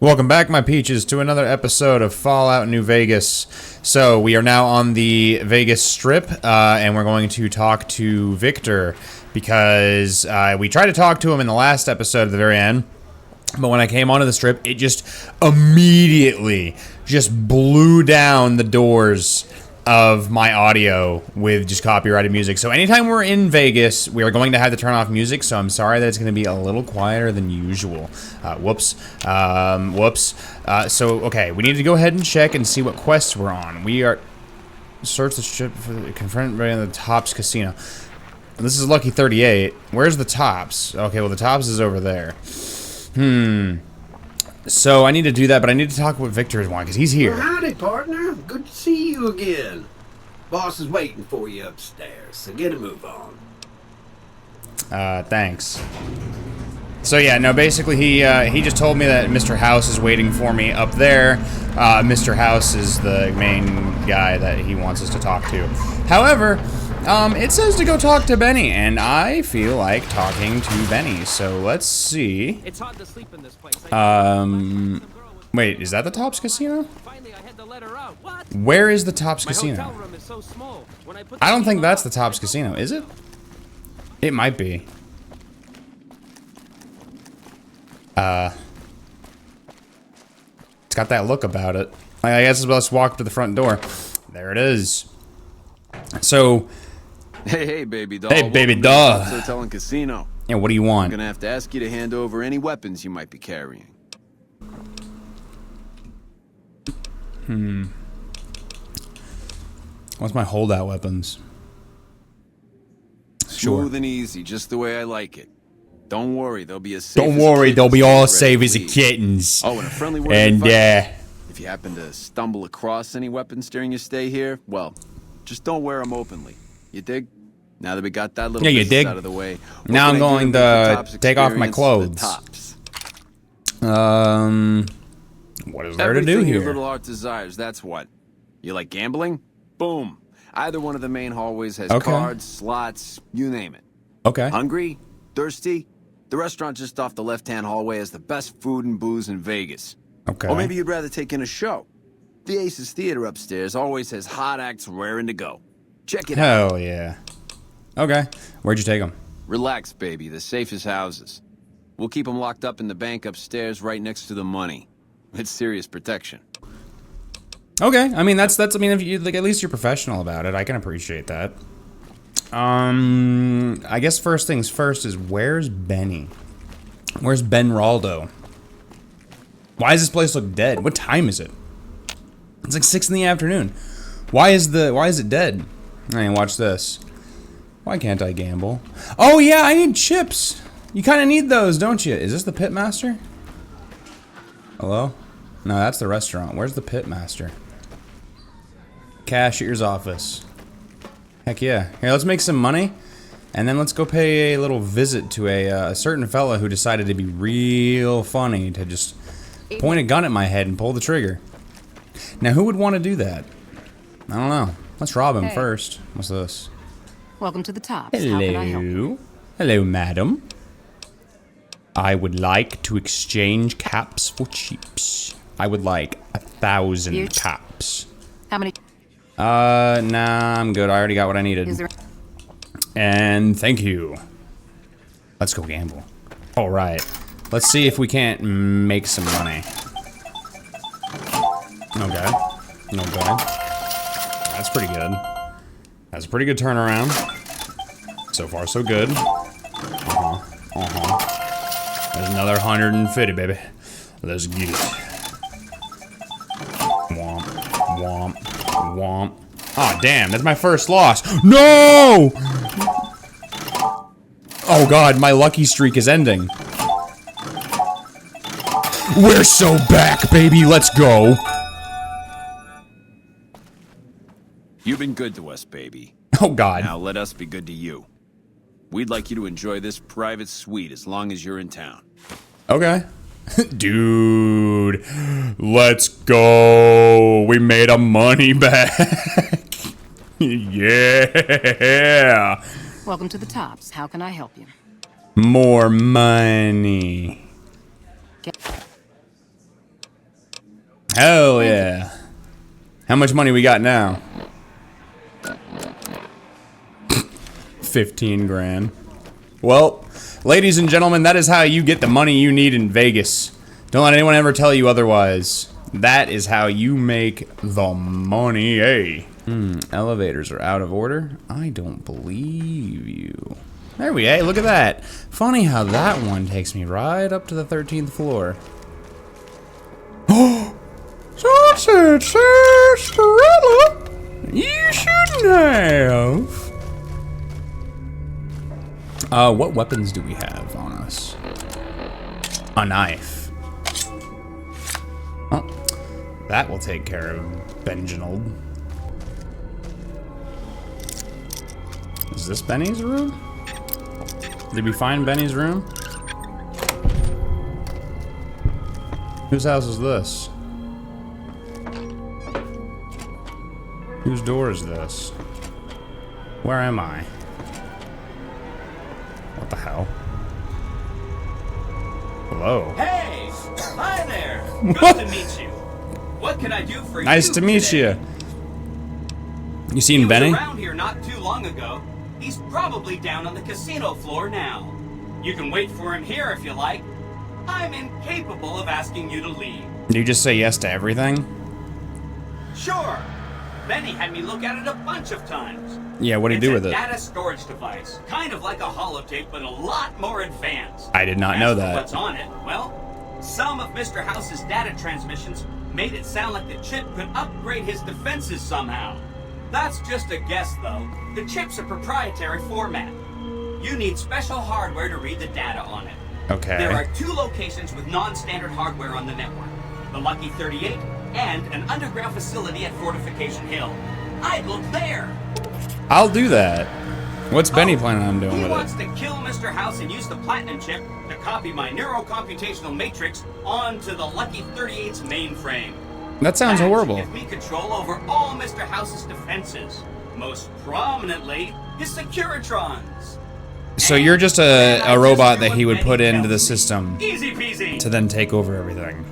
Welcome back, my peaches, to another episode of Fallout New Vegas. So, we are now on the Vegas Strip, and we're going to talk to Victor, because we tried to talk to him in the last episode at the very end, but when I came onto the Strip, it just immediately just blew down the doors of my audio with just copyrighted music. So anytime we're in Vegas, we are going to have to turn off music, so I'm sorry that it's going to be a little quieter than usual. Whoops. So, okay, we need to go ahead and check and see what quests we're on. We are... Search the strip for the... Confront right on the Tops Casino. This is Lucky 38. Where's the Tops? Okay, well, the Tops is over there. So I need to do that, but I need to talk with Victor as well, because he's here. Well, howdy, partner. Good to see you again. Boss is waiting for you upstairs, so get a move on. Thanks. So yeah, no, basically he just told me that Mr. House is waiting for me up there. Mr. House is the main guy that he wants us to talk to. However, it says to go talk to Benny, and I feel like talking to Benny, so let's see. It's hard to sleep in this place. Wait, is that the Tops Casino? Where is the Tops Casino? I don't think that's the Tops Casino, is it? It might be. It's got that look about it. I guess let's walk to the front door. There it is. So... Hey, baby doll. Hey, baby doll. Hotel and casino. Yeah, what do you want? I'm gonna have to ask you to hand over any weapons you might be carrying. What's my holdout weapons? Sure. Smooth and easy, just the way I like it. Don't worry, they'll be as safe Don't as worry, kittens they'll be all safe ready as to the leave. kittens. Oh, and a friendly word And of advice. yeah. If you happen to stumble across any weapons during your stay here, well, just don't wear them openly. You dig? Now that we got that little you business dig? out of the way, Now I'm what can I do going make the to Tops take off my experience clothes. the tops? What is there to do Everything here? your little heart desires, that's what. You like gambling? Boom. Either one of the main hallways has Okay. cards, slots, you name it. Okay. Hungry? Thirsty? The restaurant just off the left-hand hallway has the best food and booze in Vegas. Okay. Or maybe you'd rather take in a show. The Aces Theater upstairs always has hot acts raring to go. Check it out. Hell yeah. Okay. Where'd you take them? Relax, baby. The safest houses. We'll keep them locked up in the bank upstairs right next to the money. It's serious protection. Okay. I mean, that's. I mean, if you like, at least you're professional about it. I can appreciate that. I guess first things first is where's Benny? Where's Ben Raldo? Why does this place look dead? What time is it? It's like 6 in the afternoon. Why is it dead? I mean, watch this. Why can't I gamble? Oh yeah, I need chips. You kind of need those, don't you? Is this the pitmaster? Hello? No, that's the restaurant. Where's the pitmaster? Cashier's office. Heck yeah. Here, let's make some money, and then let's go pay a little visit to a certain fella who decided to be real funny to just point a gun at my head and pull the trigger. Now, who would want to do that? I don't know. Let's rob him first. What's this? Welcome to the Tops. How can I help you? Hello. Hello, madam. I would like to exchange caps for chips. I would like 1,000 caps. How many? Nah, I'm good. I already got what I needed. Is there? And thank you. Let's go gamble. All right. Let's see if we can't make some money. Okay. Okay. That's pretty good. That's a pretty good turnaround. So far, so good. There's another 150, baby. Let's get it. Womp, womp, womp. Oh, damn, that's my first loss. No! Oh, God, my lucky streak is ending. We're so back, baby. Let's go. You've been good to us, baby. Oh, God. Now let us be good to you. We'd like you to enjoy this private suite as long as you're in town. Okay. Dude, let's go. We made our money back. Yeah. Welcome to the Tops. How can I help you? More money. Hell yeah. How much money we got now? 15 grand. Well, ladies and gentlemen, that is how you get the money you need in Vegas. Don't let anyone ever tell you otherwise. That is how you make the money, eh? Elevators are out of order. I don't believe you. There we go. Look at that. Funny how that one takes me right up to the 13th floor. Oh! Sausage sarsaparilla! You shouldn't have. What weapons do we have on us? A knife. Oh, that will take care of Benjinold. Is this Benny's room? Did we find Benny's room? Whose house is this? Whose door is this? Where am I? What the hell? Hello. Hey! Hi there! Good to meet you. What can I do for you? Nice to meet today? you. You seen He Benny? was around here not too long ago. He's probably down on the casino floor now. You can wait for him here if you like. I'm incapable of asking you to leave. Do you just say yes to everything? Sure. Benny had me look at it a bunch of times. Yeah, what do you do with It's it? a data storage device, kind of like a holotape, but a lot more advanced. I did not know As for that. What's on it? Well, some of Mr. House's data transmissions made it sound like the chip could upgrade his defenses somehow. That's just a guess, though. The chip's a proprietary format. You need special hardware to read the data on it. Okay. There are 2 locations with non-standard hardware on the network. The Lucky 38 and an underground facility at Fortification Hill. I'd look there. I'll do that. What's Benny planning on doing He with wants it? to kill Mr. House and use the platinum chip to copy my neurocomputational matrix onto the Lucky 38's mainframe. That sounds That should horrible. give me control over all Mr. House's defenses. Most prominently, his Securitrons. So you're just a robot that he would put into the system Easy peasy. to then take over everything.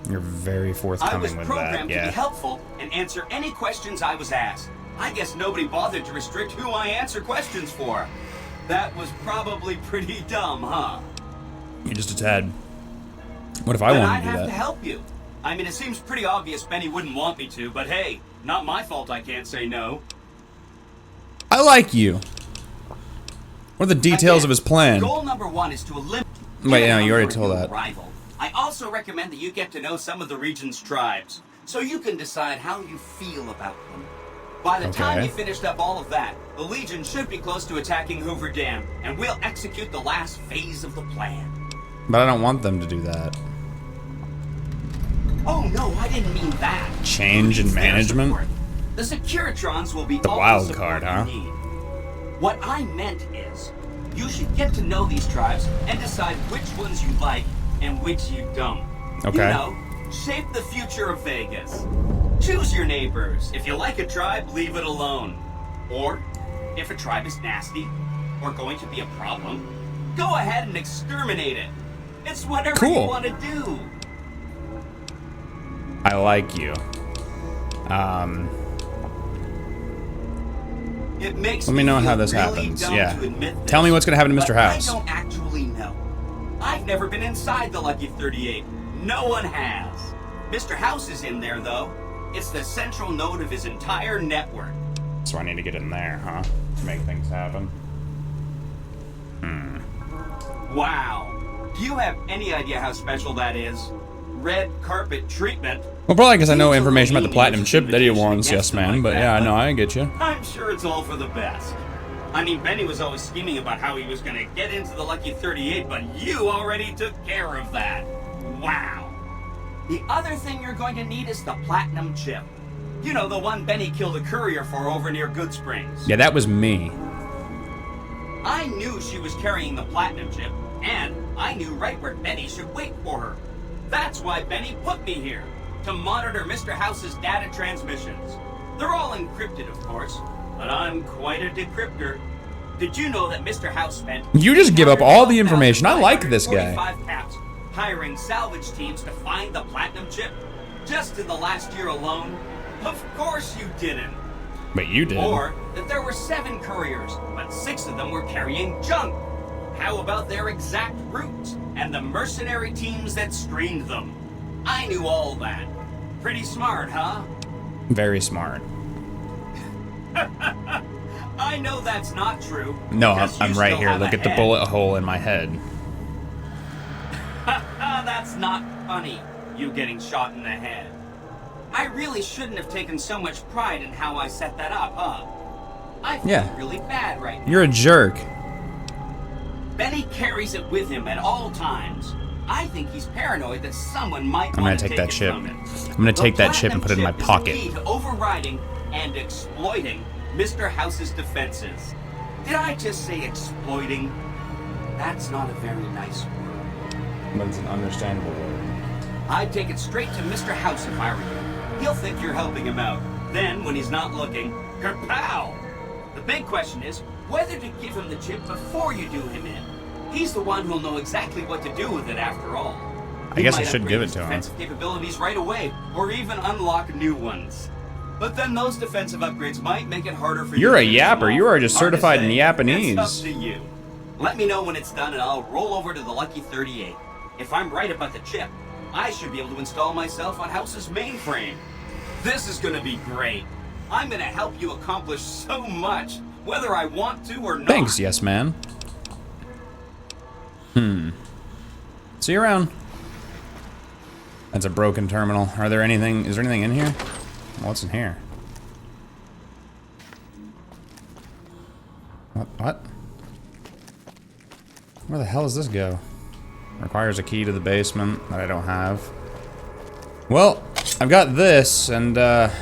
You're very I was forthcoming with that, programmed to be yeah. helpful and answer any questions I was asked. I guess nobody bothered to restrict who I answer questions for. That was probably pretty dumb, huh? You're just a tad. What if I But wanted I'd to do have that? to help you. I mean, it seems pretty obvious Benny wouldn't want me to, but hey, not my fault I can't say no. I like you. What are the details of his plan? Goal number 1 is to eliminate... Wait, no, you already told that. Rival. I also recommend that you get to know some of the region's tribes, so you can decide how you feel about them. By the time Okay. you finished up all of that, the Legion should be close to attacking Hoover Dam, and we'll execute the last phase of the plan. But I don't want them to do that. Oh no, I didn't mean that. Change in It's their management? support. The Securitrons will be The all wild the support card, huh? you need. What I meant is, you should get to know these tribes and decide which ones you like and which you don't. Okay. You know, shape the future of Vegas. Choose your neighbors. If you like a tribe, leave it alone. Or, if a tribe is nasty or going to be a problem, go ahead and exterminate it. It's whatever Cool. you want to do. I like you. It makes Let me know feel how this really happens. dumb Yeah. to admit this, Tell me what's gonna happen to Mr. but House. I don't actually know. I've never been inside the Lucky 38. No one has. Mr. House is in there, though. It's the central node of his entire network. So I need to get in there, huh? To make things happen. Wow. Do you have any idea how special that is? Red carpet treatment. Well, probably because I know Seems a information about little the platinum mean chip that he invitation wants, against yes, him man. like But that, yeah, but no, I get you. I'm sure it's all for the best. I mean, Benny was always scheming about how he was going to get into the Lucky 38, but you already took care of that. Wow. The other thing you're going to need is the platinum chip. You know, the one Benny killed a courier for over near Good Springs. Yeah, that was me. I knew she was carrying the platinum chip, and I knew right where Benny should wait for her. That's why Benny put me here, to monitor Mr. House's data transmissions. They're all encrypted, of course, but I'm quite a decryptor. Did you know that Mr. House spent... You just give up all the information. I like this guy. 545 caps hiring salvage teams to find the platinum chip? Just in the last year alone? Of course you didn't. But you did. Or that there were 7 couriers, but 6 of them were carrying junk. How about their exact routes and the mercenary teams that screened them? I knew all that. Pretty smart, huh? Very smart. I know that's not true. No, because I'm you right still here. have Look a at the head. bullet hole in my head. That's not funny, you getting shot in the head. I really shouldn't have taken so much pride in how I set that up, huh? I feel Yeah. really bad right now. You're a jerk. Benny carries it with him at all times. I think he's paranoid that someone might I'm gonna want to take take that it chip. from him. I'm gonna take The that chip and put it in my platinum pocket. chip is the key to overriding and exploiting Mr. House's defenses. Did I just say exploiting? That's not a very nice word. But it's an understandable word. I'd take it straight to Mr. House if I were you. He'll think you're helping him out. Then, when he's not looking, kerpow! The big question is whether to give him the chip before you do him in. He's the one who'll know exactly what to do with it after all. I guess I He might should upgrade give it his to him. defensive capabilities right away, or even unlock new ones. But then those defensive upgrades might make it harder for you. You're to a finish them yapper. off. You are just Hard to certified in say. Japanese. It's up to you. Let me know when it's done, and I'll roll over to the Lucky 38. If I'm right about the chip, I should be able to install myself on House's mainframe. This is gonna be great. I'm gonna help you accomplish so much, whether I want to or not. Thanks, yes man. See you around. That's a broken terminal. Is there anything in here? What's in here? What? Where the hell does this go? Requires a key to the basement that I don't have. Well, I've got this, and it's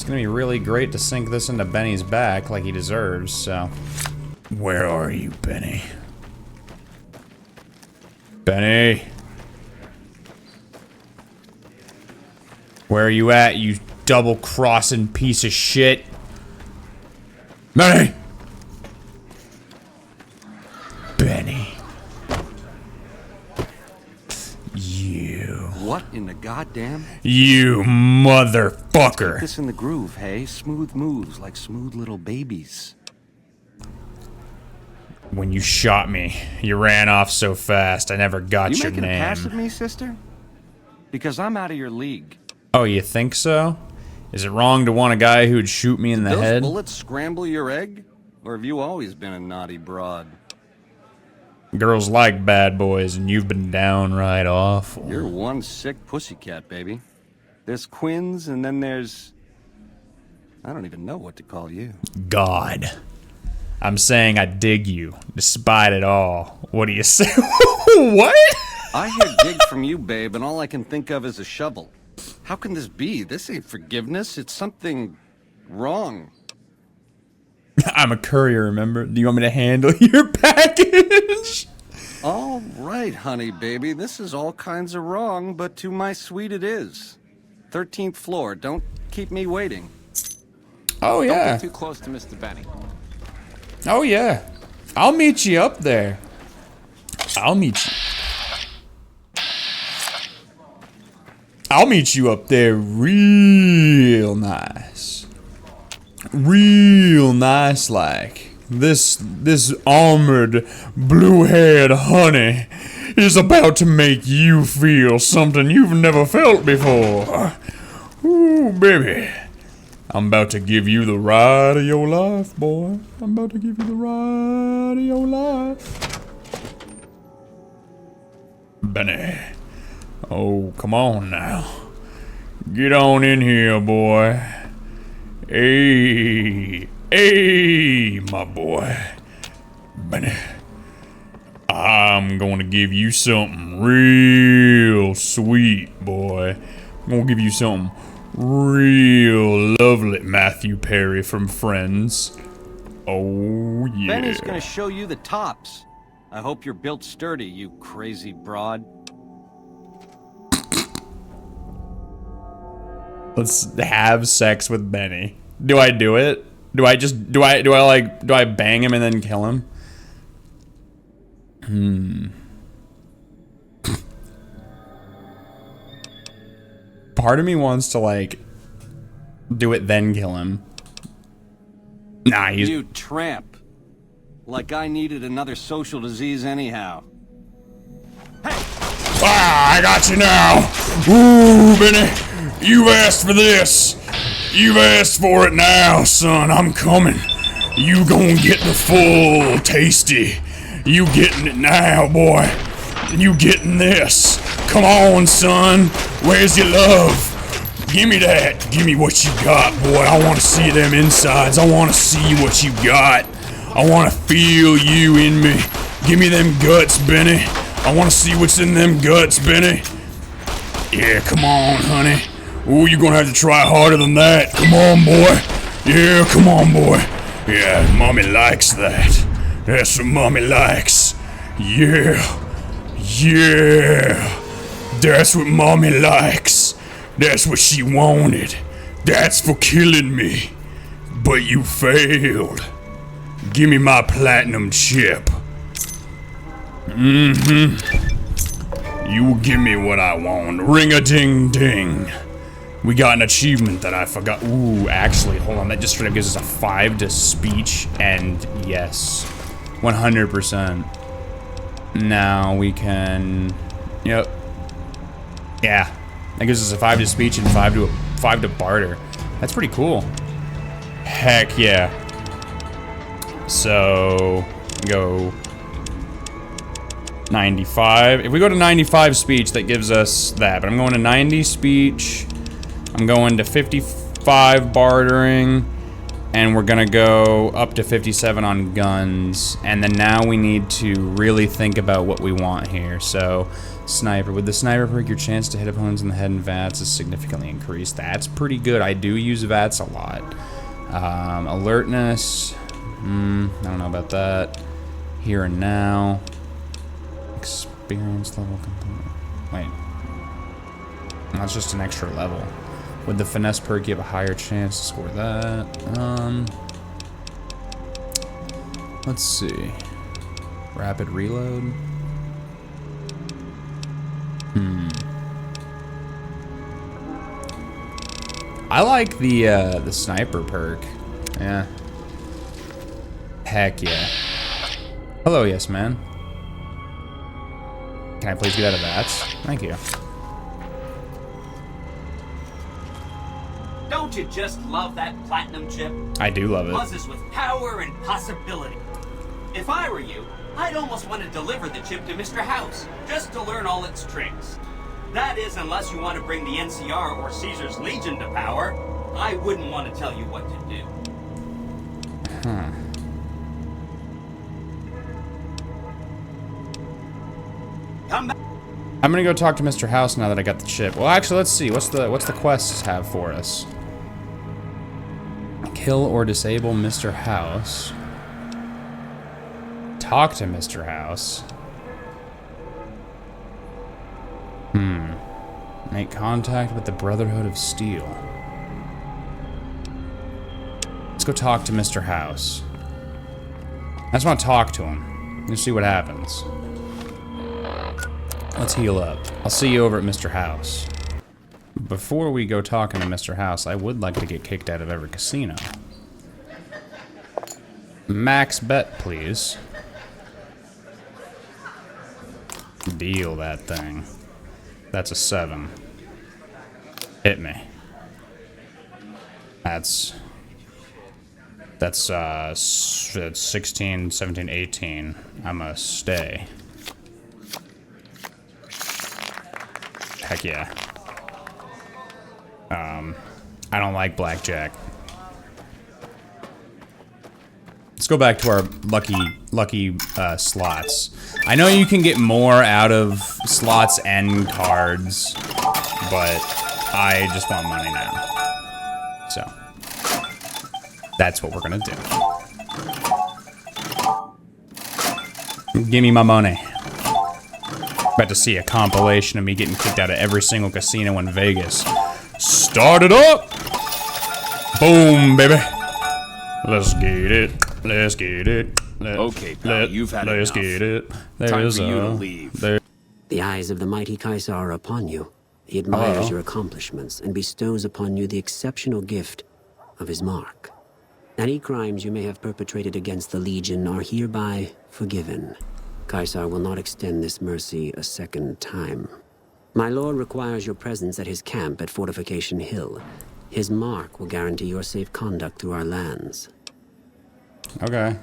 gonna be really great to sink this into Benny's back like he deserves, so. Where are you, Benny? Benny? Where are you at, you double-crossing piece of shit? Benny! Benny. You. What in the goddamn? You motherfucker. This in the groove, hey? Smooth moves like smooth little babies. When you shot me, you ran off so fast, I never got You your making a pass at name. me, sister? Because I'm out of your league. Oh, you think so? Is it wrong to want a guy who'd shoot me in the Those head? bullets scramble your egg? Or have you always been a naughty broad? Girls like bad boys, and you've been downright awful. You're one sick pussycat, baby. There's Quinn's, and then there's... I don't even know what to call you. God. I'm saying I dig you, despite it all. What do you say? What? I hear dig from you, babe, and all I can think of is a shovel. How can this be? This ain't forgiveness. It's something wrong. I'm a courier, remember? Do you want me to handle your package? All right, honey, baby. This is all kinds of wrong, but to my suite it is. 13th floor. Don't keep me waiting. Oh, Don't yeah. get too close to Mr. Benny. Oh, yeah. I'll meet you up there. I'll meet you. I'll meet you up there real nice. Real nice like. This armored, blue-haired honey is about to make you feel something you've never felt before. Ooh, baby. I'm about to give you the ride of your life, boy. I'm about to give you the ride of your life. Benny. Oh, come on now. Get on in here, boy. Hey, my boy. Benny. I'm gonna give you something real sweet, boy. I'm gonna give you something real lovely, Matthew Perry from Friends. Oh, yeah. Benny's gonna show you the tops. I hope you're built sturdy, you crazy broad. Let's have sex with Benny. Do I do it? Do I bang him and then kill him? Part of me wants to, like, do it then kill him. Nah, he's... You tramp. Like I needed another social disease anyhow. Ah, I got you now. Ooh, Benny, you've asked for this. You've asked for it now, son. I'm coming. You gonna get the full tasty. You getting it now, boy. You getting this. Come on, son. Where's your love? Give me that. Give me what you got, boy. I want to see them insides. I want to see what you got. I want to feel you in me. Give me them guts, Benny. I want to see what's in them guts, Benny. Yeah, come on, honey. Ooh, you're gonna have to try harder than that. Come on, boy. Yeah, come on, boy. Yeah, mommy likes that. That's what mommy likes. Yeah. Yeah. That's what mommy likes. That's what she wanted. That's for killing me. But you failed. Give me my platinum chip. You will give me what I want. Ring-a-ding-ding. We got an achievement that I forgot. Ooh, actually, hold on. That just straight up gives us a 5 to speech, and yes. 100%. Now we can... Yep. Yeah. That gives us a 5 to speech and 5 to barter. That's pretty cool. Heck yeah. So... Go... 95. If we go to 95 speech, that gives us that. But I'm going to 90 speech. I'm going to 55 bartering. And we're going to go up to 57 on guns. And then now we need to really think about what we want here. So, sniper. With the sniper perk, your chance to hit opponents in the head and VATS is significantly increased. That's pretty good. I do use VATS a lot. Alertness. I don't know about that. Here and now. Experience level component. Wait. That's just an extra level. With the finesse perk, you have a higher chance to score that. Let's see. Rapid reload. I like the sniper perk. Yeah. Heck yeah. Hello, yes, man. Can I please get out of that? Thank you. Don't you just love that platinum chip? I do love it. Buzzes with power and possibility. If I were you, I'd almost want to deliver the chip to Mr. House, just to learn all its tricks. That is, unless you want to bring the NCR or Caesar's Legion to power. I wouldn't want to tell you what to do. Huh. Come back. I'm gonna go talk to Mr. House now that I got the chip. Well, actually, let's see. What's the quests have for us? Kill or disable Mr. House. Talk to Mr. House. Make contact with the Brotherhood of Steel. Let's go talk to Mr. House. I just want to talk to him. Let's see what happens. Let's heal up. I'll see you over at Mr. House. Before we go talking to Mr. House, I would like to get kicked out of every casino. Max bet, please. Deal that thing. That's a 7. Hit me. That's 16, 17, 18. I'm a stay. Heck yeah. I don't like blackjack. Let's go back to our lucky slots. I know you can get more out of slots and cards, but I just want money now. So that's what we're gonna do. Give me my money. About to see a compilation of me getting kicked out of every single casino in Vegas. Start it up! Boom, baby. Let's get it. Let's get it. Okay, pal, you've had let's enough. get it. Time for you to leave. The eyes of the mighty Kaiser are upon you. He admires your accomplishments and bestows upon you the exceptional gift of his mark. Any crimes you may have perpetrated against the Legion are hereby forgiven. Caesar will not extend this mercy a second time. My lord requires your presence at his camp at Fortification Hill. His mark will guarantee your safe conduct through our lands. Okay.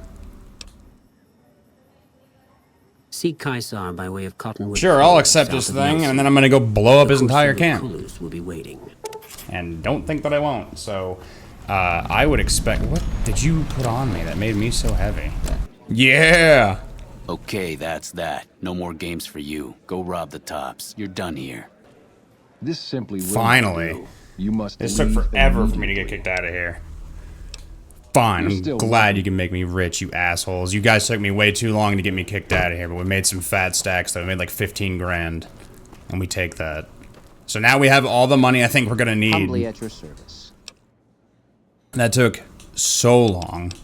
Seek Caesar by way of Cottonwood. Sure, I'll accept this thing, and then I'm gonna go blow up his entire camp. Will be waiting. And don't think that I won't. So, I would expect. What did you put on me that made me so heavy? Yeah. Okay, that's that. No more games for you. Go rob the tops. You're done here. This simply will Finally. not do. You must This took leave forever for me to get immediately. kicked out of here. Fine, I'm glad you can make me rich, you assholes. You guys took me way too long to get me kicked out of here, but we made some fat stacks though. We made like 15 grand. And we take that. So now we have all the money I think we're gonna need. Humbly at your service. That took so long.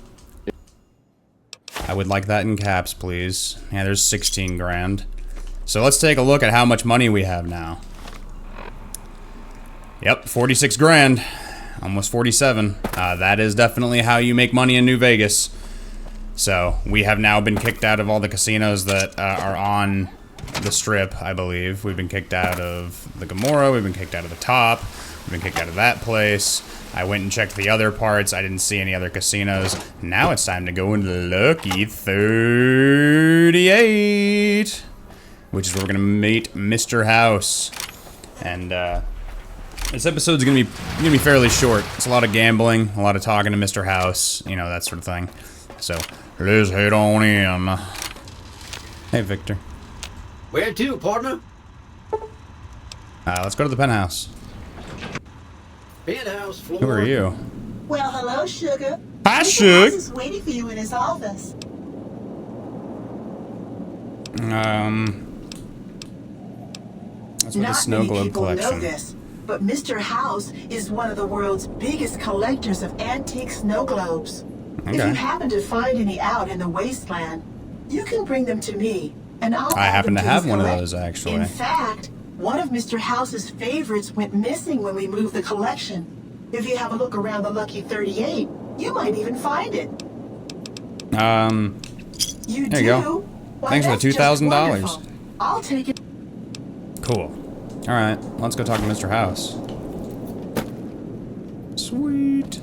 I would like that in caps, please. Yeah, there's 16 grand. So let's take a look at how much money we have now. Yep, 46 grand. Almost 47. That is definitely how you make money in New Vegas. So, we have now been kicked out of all the casinos that are on the strip, I believe. We've been kicked out of the Gomorrah, we've been kicked out of the Top, we've been kicked out of that place. I went and checked the other parts, I didn't see any other casinos. Now it's time to go into Lucky 38, which is where we're gonna meet Mr. House. And, this episode's gonna be fairly short. It's a lot of gambling, a lot of talking to Mr. House, you know, that sort of thing. So, let's head on in. Hey, Victor. Where to, partner? Let's go to the penthouse. Penthouse floor. Who are you? Well, hello, Sugar. Hi, Mr. Sugar. House is waiting for you in his office. That's with the Not snow many globe people know collection. this, but Mr. House is one of the world's biggest collectors of antique snow globes. If Okay. you happen to find any out in the wasteland, you can bring them to me, and I'll I add happen them to have his one of collect- those, actually. In fact, one of Mr. House's favorites went missing when we moved the collection. If you have a look around the Lucky 38, you might even find it. You There you go. Why, Thanks for the that's just $2,000. wonderful. I'll take it. Cool. Alright, let's go talk to Mr. House. Sweet.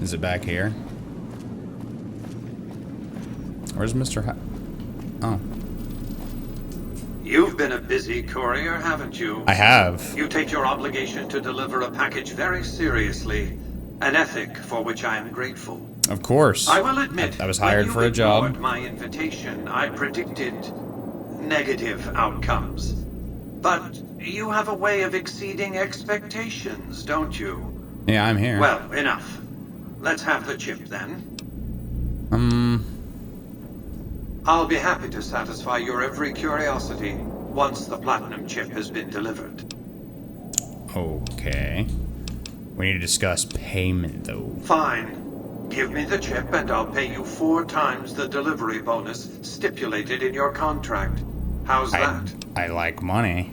Is it back here? Where's Mr. House? Oh. You've been a busy courier, haven't you? I have. You take your obligation to deliver a package very seriously, an ethic for which I am grateful. Of course. I will admit, I was hired when for a you job. ignored my invitation, I predicted negative outcomes. But you have a way of exceeding expectations, don't you? Yeah, I'm here. Well, enough. Let's have the chip then. I'll be happy to satisfy your every curiosity once the platinum chip has been delivered. Okay. We need to discuss payment, though. Fine. Give me the chip and I'll pay you 4 times the delivery bonus stipulated in your contract. How's that? I like money.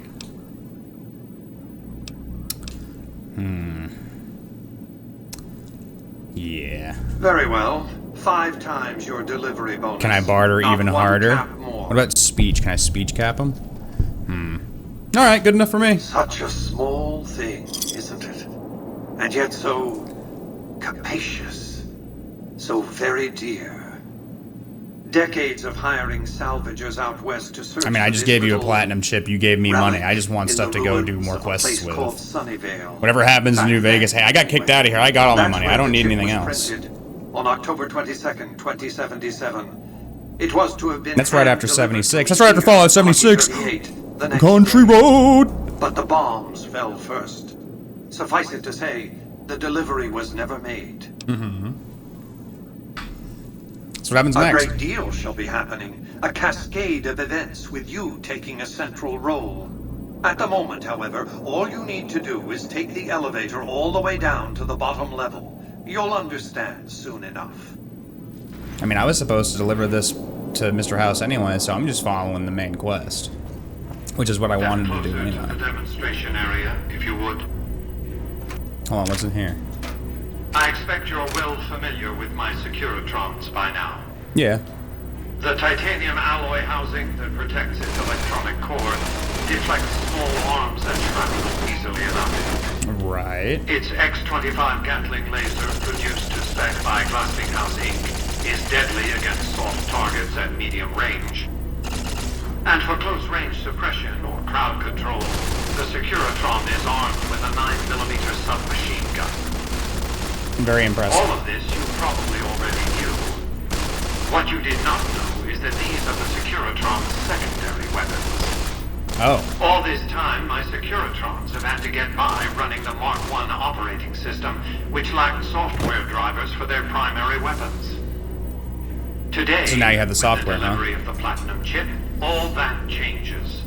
Yeah. Very well. 5 times your delivery bonus. Can I barter Not even one harder? cap more. What about speech? Can I speech cap him? Alright, good enough for me. Such a small thing, isn't it? And yet so capacious. So very dear. Decades of hiring salvagers out west to search I mean, I for just this gave you a little platinum chip. You gave me money. I just want in stuff the to go do ruins more of a quests place with. called Sunnyvale. Whatever happens in New Vegas, hey, I got kicked out of here. I got all my That's money. when I don't the need chip anything was else. printed on October 22nd, 2077. It was to have been That's right after hand-delivered 76. to That's right after Lucky Fallout 76. 38 the next Country day. road. But the bombs fell first. Suffice it to say, the delivery was never made. So what happens A next? great deal shall be happening. A cascade of events with you taking a central role. At the moment, however, all you need to do is take the elevator all the way down to the bottom level. You'll understand soon enough. I mean, I was supposed to deliver this to Mr. House anyway, so I'm just following the main quest. Which is what I wanted to do Closer anyway. to the demonstration area, if you would. Hold on, what's in here? I expect you're well familiar with my Securitrons by now. Yeah. The titanium alloy housing that protects its electronic core deflects small arms and shrapnel easily enough. Right. Its X-25 Gatling laser, produced to spec by Glassinghouse Inc., is deadly against soft targets at medium range. And for close-range suppression or crowd control, the Securitron is armed with a 9mm submachine gun. Very impressive. All of this you probably already knew. What you did not know is that these are the Securitron's secondary weapons. Oh. All this time, my Securitrons have had to get by running the Mark I operating system, which lacked software drivers for their primary weapons. Today, So now you have the software, with the delivery of the Platinum chip, all that changes.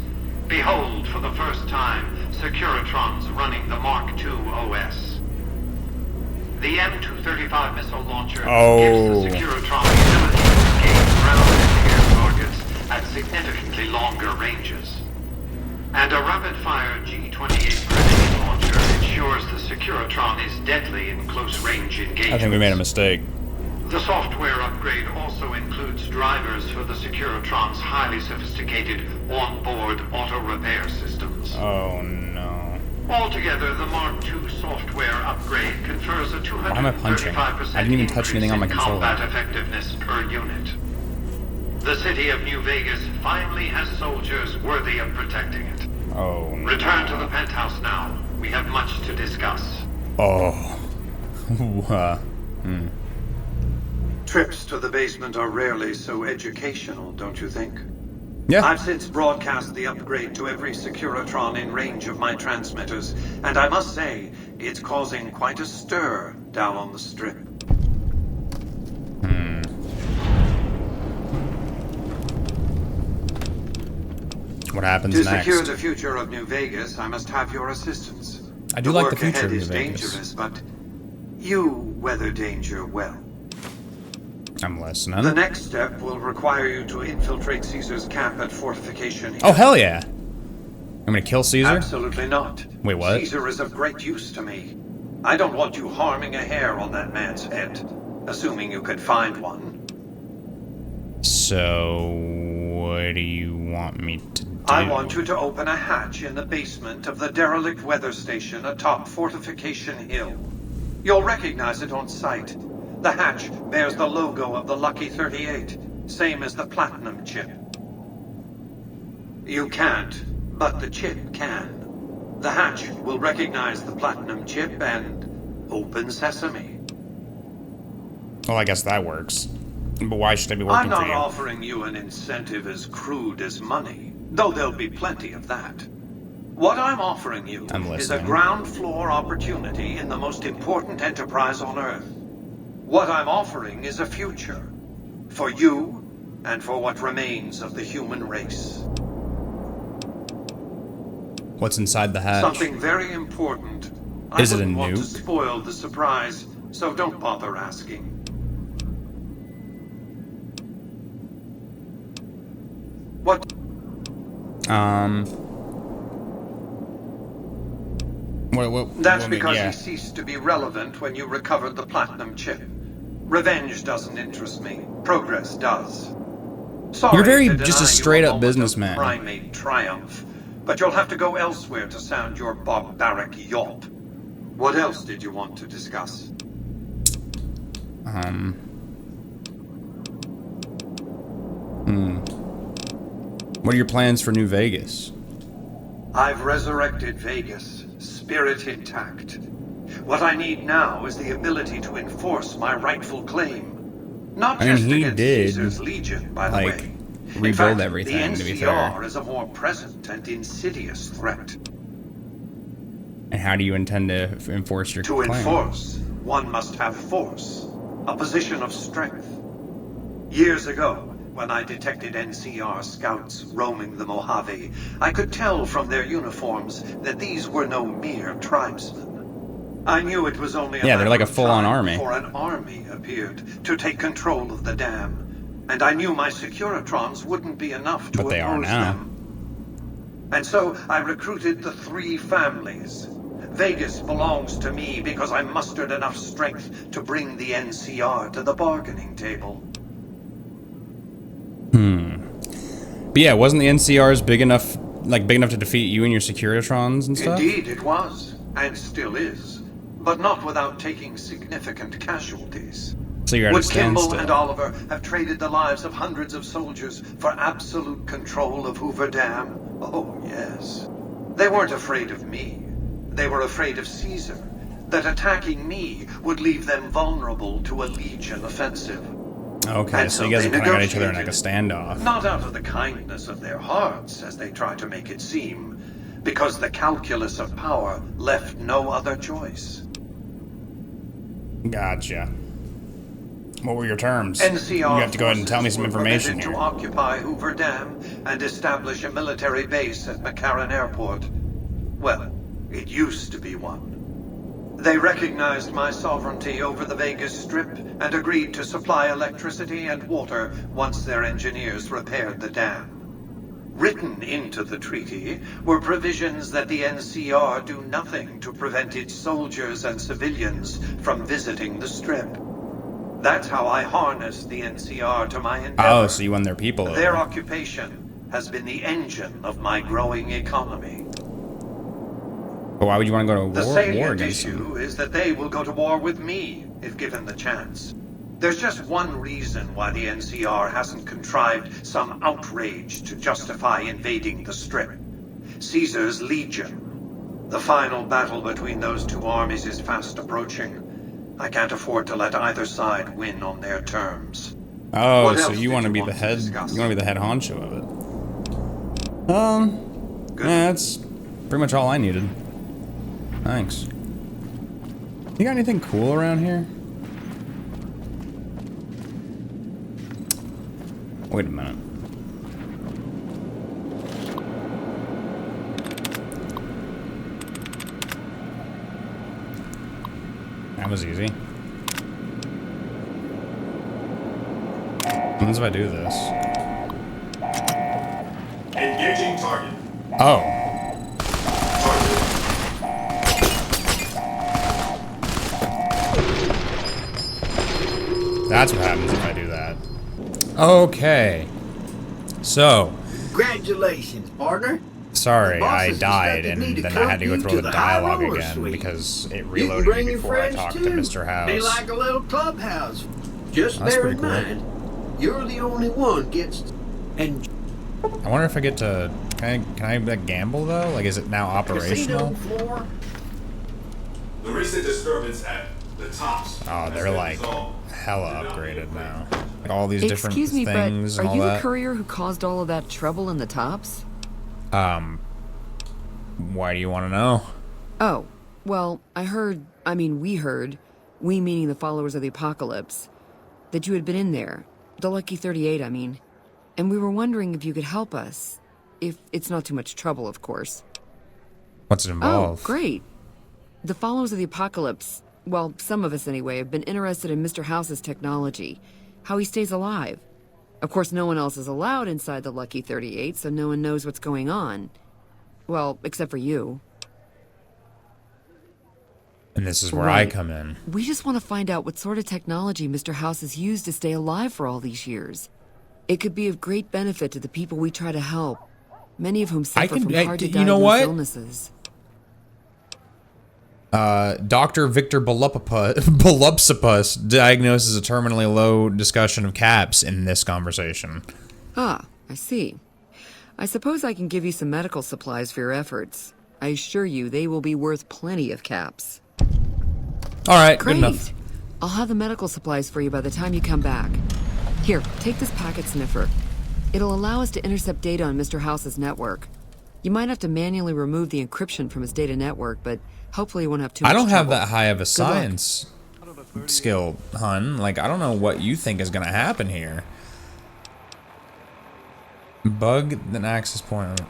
Behold, for the first time, Securitrons running the Mark II OS. The M235 missile launcher gives the Securitron the ability to escape ground and air targets at significantly longer ranges. And a rapid-fire G-28 grenade launcher ensures the Securitron is deadly in close-range engagement. I think we made a mistake. The software upgrade also includes drivers for the Securitron's highly sophisticated on-board auto-repair systems. Oh no. Altogether, the Mark II software upgrade confers a 235% Why am I punching? I didn't even touch anything on my increase in controller. combat effectiveness per unit. The city of New Vegas finally has soldiers worthy of protecting it. Oh no. Return to the penthouse now. We have much to discuss. Oh. Trips to the basement are rarely so educational, don't you think? Yeah. I've since broadcast the upgrade to every Securitron in range of my transmitters, and I must say, it's causing quite a stir down on the strip. What happens To next? secure the future of New Vegas, I must have your assistance. I do like the work future ahead of New is Vegas. dangerous, but you weather danger well. I'm listening. The next step will require you to infiltrate Caesar's camp at Fortification Hill. Oh, hell yeah. I'm gonna kill Caesar? Absolutely not. Wait, what? Caesar is of great use to me. I don't want you harming a hair on that man's head, assuming you could find one. So, what do you want me to do? I want you to open a hatch in the basement of the derelict weather station atop Fortification Hill. You'll recognize it on sight. The hatch bears the logo of the Lucky 38, same as the Platinum chip. You can't, but the chip can. The hatch will recognize the Platinum chip and open sesame. Well, I guess that works. But why should I be working I'm not for you? offering you an incentive as crude as money, though there'll be plenty of that. What I'm offering you is a ground floor opportunity in the most important enterprise on Earth. What I'm offering is a future. For you, and for what remains of the human race. What's inside the hatch? Something very important. Is it a I wouldn't want to nuke? spoil the surprise, so don't bother asking. What? That's because he ceased to be relevant when you recovered the Platinum chip. Revenge doesn't interest me. Progress does. Sorry You're very to just deny a you straight up moment of businessman. primate triumph, but you'll have to go elsewhere to sound your barbaric yawp. What else did you want to discuss? What are your plans for New Vegas? I've resurrected Vegas, spirit intact. What I need now is the ability to enforce my rightful claim. Not I mean, just he against did, Caesar's Legion, by the like, way. rebuild In fact, everything, the to be NCR fair. is a more present and insidious threat. And how do you intend to enforce your To claim? enforce, one must have force, a position of strength. Years ago, when I detected NCR scouts roaming the Mojave, I could tell from their uniforms that these were no mere tribesmen. I knew it was only a Yeah, they're like a matter of full-on time army. before an army appeared to take control of the dam, and I knew my Securitrons wouldn't be enough to But they are oppose now. them. And so I recruited the 3 families. Vegas belongs to me because I mustered enough strength to bring the NCR to the bargaining table. But yeah, wasn't the NCR's big enough to defeat you and your Securitrons and stuff? Indeed it was, and still is. But not without taking significant casualties. So you're at a Would Kimball standstill. and Oliver have traded the lives of hundreds of soldiers for absolute control of Hoover Dam? Oh, yes. They weren't afraid of me. They were afraid of Caesar. That attacking me would leave them vulnerable to a Legion offensive. Okay, And so you guys they are pointing at each other in like a negotiated. standoff. Not out of the kindness of their hearts, as they try to make it seem, because the calculus of power left no other choice. Gotcha. What were your terms? NCR You have to go ahead and tell me some forces were information permitted here. to occupy Hoover Dam and establish a military base at McCarran Airport. Well, it used to be one. They recognized my sovereignty over the Vegas Strip and agreed to supply electricity and water once their engineers repaired the dam. Written into the treaty were provisions that the NCR do nothing to prevent its soldiers and civilians from visiting the Strip. That's how I harnessed the NCR to my endeavor. Oh, so you won their people Their over. occupation has been the engine of my growing economy. But why would you want to go to The war salient against them? issue is that they will go to war with me if given the chance. There's just one reason why the NCR hasn't contrived some outrage to justify invading the Strip. Caesar's Legion. The final battle between those 2 armies is fast approaching. I can't afford to let either side win on their terms. Oh, What so else you did want to you be want the to head? discuss? You want to be the head honcho of it? Yeah, that's pretty much all I needed. Thanks. You got anything cool around here? Wait a minute. That was easy. What happens if I do this? Engaging target. Oh. That's what happens if I do that. Okay. So. Congratulations, partner. Sorry, The boss I has died, instructed and me to then I come had to go you through to the high dialogue roller again suite. because it You can reloaded bring me your before I friends talked too. to Mr. House. Be like a little clubhouse. Just That's bear pretty in cool. mind, you're the only one gets. And I wonder if I get to. Can I like, gamble though? Like, is it now operational? casino floor. The recent disturbance at the tops. Oh, they're like hella upgraded now. Like all these different Excuse me, things but and are all you the that. courier who caused all of that trouble in the tops? Why do you want to know? Oh, well, we heard, we meaning the followers of the apocalypse, that you had been in there. The Lucky 38, I mean. And we were wondering if you could help us. If it's not too much trouble, of course. What's it involve? Oh, great. The followers of the apocalypse, well, some of us anyway, have been interested in Mr. House's technology, how he stays alive. Of course, no one else is allowed inside the Lucky 38, so no one knows what's going on. Well, except for you. And this is where I Right. come in. We just want to find out what sort of technology Mr. House has used to stay alive for all these years. It could be of great benefit to the people we try to help, many of whom suffer from hard-to-diagnose you know what? illnesses. Dr. Victor Volupsipus diagnoses a terminally low discussion of caps in this conversation. Ah, I see. I suppose I can give you some medical supplies for your efforts. I assure you they will be worth plenty of caps. All right, Great. good enough. I'll have the medical supplies for you by the time you come back. Here, take this packet sniffer. It'll allow us to intercept data on Mr. House's network. You might have to manually remove the encryption from his data network, but hopefully you won't have too much I don't have trouble. that high of a Good luck. science skill, hun. Like, I don't know what you think is gonna happen here. Bug an access point.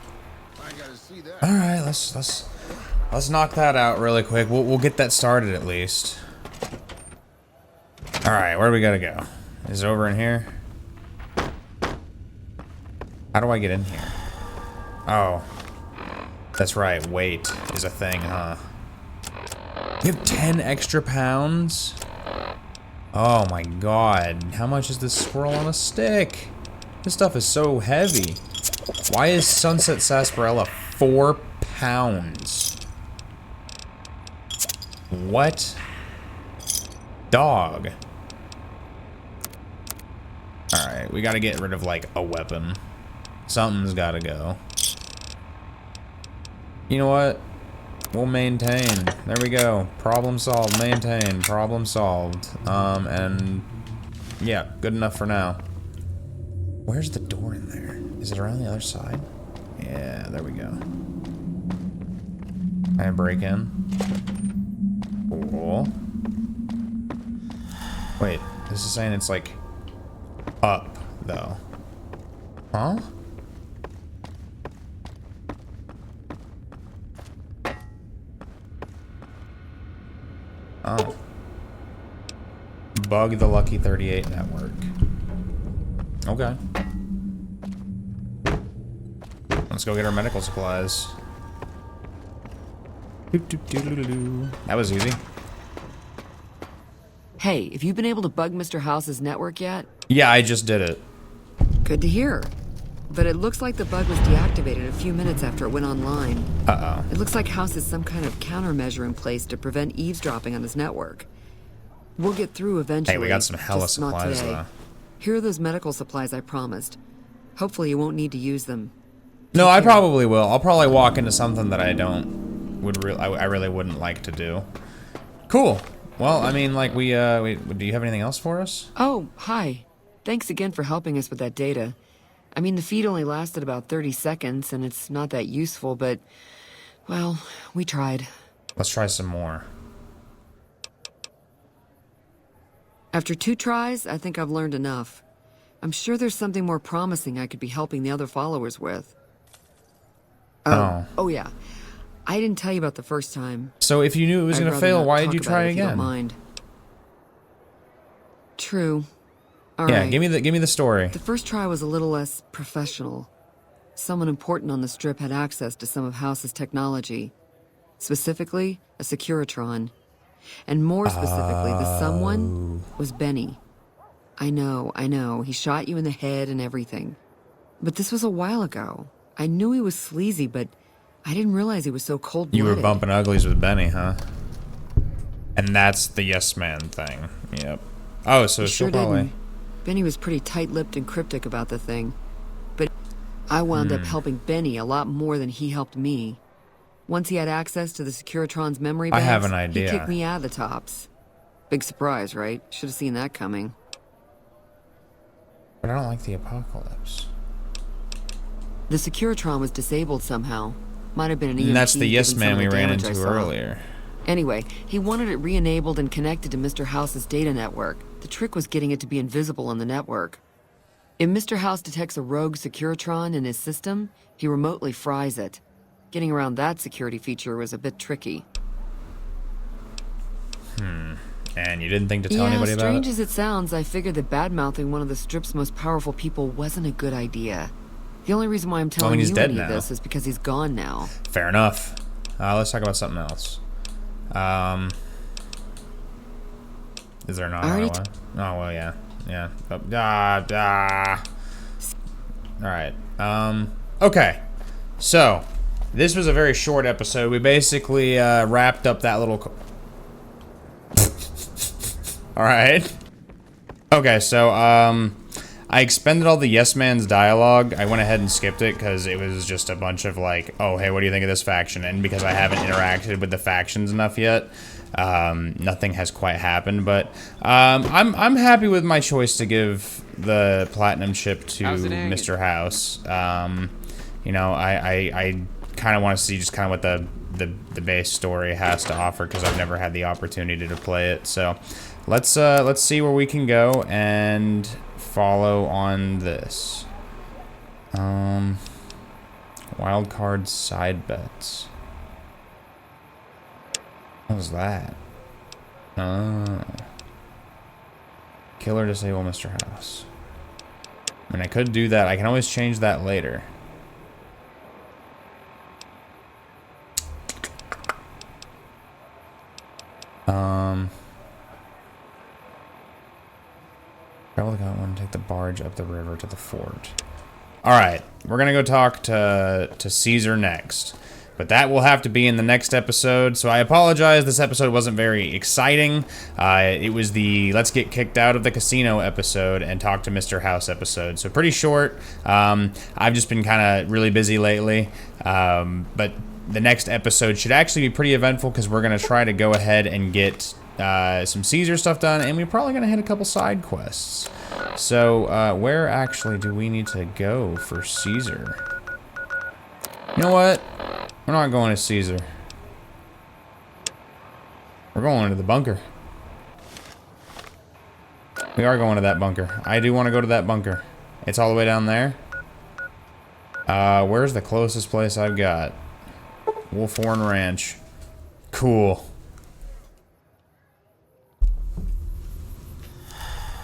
All right, let's knock that out really quick. We'll get that started at least. All right, where do we gotta go? Is it over in here? How do I get in here? Oh, That's right, weight is a thing, huh? You have 10 extra pounds? Oh my god. How much is this squirrel on a stick? This stuff is so heavy. Why is Sunset Sarsaparilla 4 pounds? What? Dog. Alright, we gotta get rid of, like, a weapon. Something's gotta go. You know what? We'll maintain. There we go. Problem solved. Maintain. Problem solved. And... yeah, good enough for now. Where's the door in there? Is it around the other side? Yeah, there we go. Can I break in? Cool. Wait, this is saying it's like up, though. Huh? Oh. Bug the Lucky 38 network. Okay. Let's go get our medical supplies. That was easy. Hey, have you been able to bug Mr. House's network yet? Yeah, I just did it. Good to hear. But it looks like the bug was deactivated a few minutes after it went online. Uh-oh. It looks like House has some kind of countermeasure in place to prevent eavesdropping on his network. We'll get through eventually. Hey, we got some hella just not supplies, today. though. Here are those medical supplies I promised. Hopefully you won't need to use them. No, I probably will. I'll probably walk into something that I I really wouldn't like to do. Cool. Well, I mean, like, do you have anything else for us? Oh, hi. Thanks again for helping us with that data. I mean, the feed only lasted about 30 seconds, and it's not that useful, but, well, we tried. Let's try some more. After 2 tries, I think I've learned enough. I'm sure there's something more promising I could be helping the other followers with. Oh yeah. I didn't tell you about the first time. So if you knew it was going to fail, why did you try again? You don't mind. True. All yeah, right. give me the story. The first try was a little less professional. Someone important on the strip had access to some of House's technology. Specifically, a Securitron. And more specifically, the someone was Benny. I know, he shot you in the head and everything. But this was a while ago. I knew he was sleazy, but I didn't realize he was so cold-blooded. You were bumping uglies with Benny, huh? And that's the yes man thing. Yep. Oh, so she'll probably... didn't. Benny was pretty tight-lipped and cryptic about the thing. But I wound up helping Benny a lot more than he helped me. Once he had access to the Securitron's memory bags, I have an idea. He kicked me out of the tops. Big surprise, right? Should have seen that coming. But I don't like the apocalypse. The Securitron was disabled somehow. Might have been an EMP. And that's the yes given some man of the we ran damage I into saw. earlier. Anyway, he wanted it re-enabled and connected to Mr. House's data network. The trick was getting it to be invisible on the network. If Mr. House detects a rogue Securitron in his system, he remotely fries it. Getting around that security feature was a bit tricky. And you didn't think to tell anybody about it? Strange as it sounds, I figured that bad-mouthing one of the strip's most powerful people wasn't a good idea. The only reason why I'm telling he's you dead any of now. this is because he's gone now. Fair enough. Let's talk about something else. Is there not another one? Oh, well, yeah. Yeah. Alright. Okay. So, this was a very short episode. We basically wrapped up that little... Alright. Okay, so, I expended all the yes man's dialogue. I went ahead and skipped it because it was just a bunch of like, oh, hey, what do you think of this faction? And because I haven't interacted with the factions enough yet, nothing has quite happened. But I'm happy with my choice to give the platinum chip to Mr. House. You know, I kind of want to see just kind of what the base story has to offer because I've never had the opportunity to play it. So let's see where we can go and follow on this. Wild card side bets. What was that? Kill or disable Mr. House. I mean, I could do that. I can always change that later. Travel the continent, take the barge up the river to the fort. Alright, we're gonna go talk to Caesar next. But that will have to be in the next episode, so I apologize this episode wasn't very exciting. It was the Let's Get Kicked Out of the Casino episode and Talk to Mr. House episode, so pretty short. I've just been kind of really busy lately, but the next episode should actually be pretty eventful because we're going to try to go ahead and get some Caesar stuff done, and we're probably going to hit a couple side quests. So, where actually do we need to go for Caesar? You know what? We're not going to Caesar. We're going to the bunker. We are going to that bunker. I do want to go to that bunker. It's all the way down there. Where's the closest place I've got? Wolfhorn Ranch. Cool.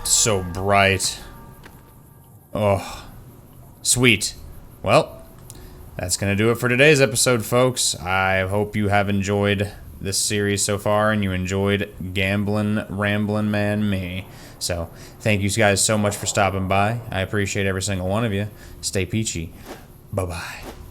So bright. Oh. Sweet. Well, that's going to do it for today's episode, folks. I hope you have enjoyed this series so far and you enjoyed Gambling, Rambling Man me. So, thank you guys so much for stopping by. I appreciate every single one of you. Stay peachy. Bye-bye.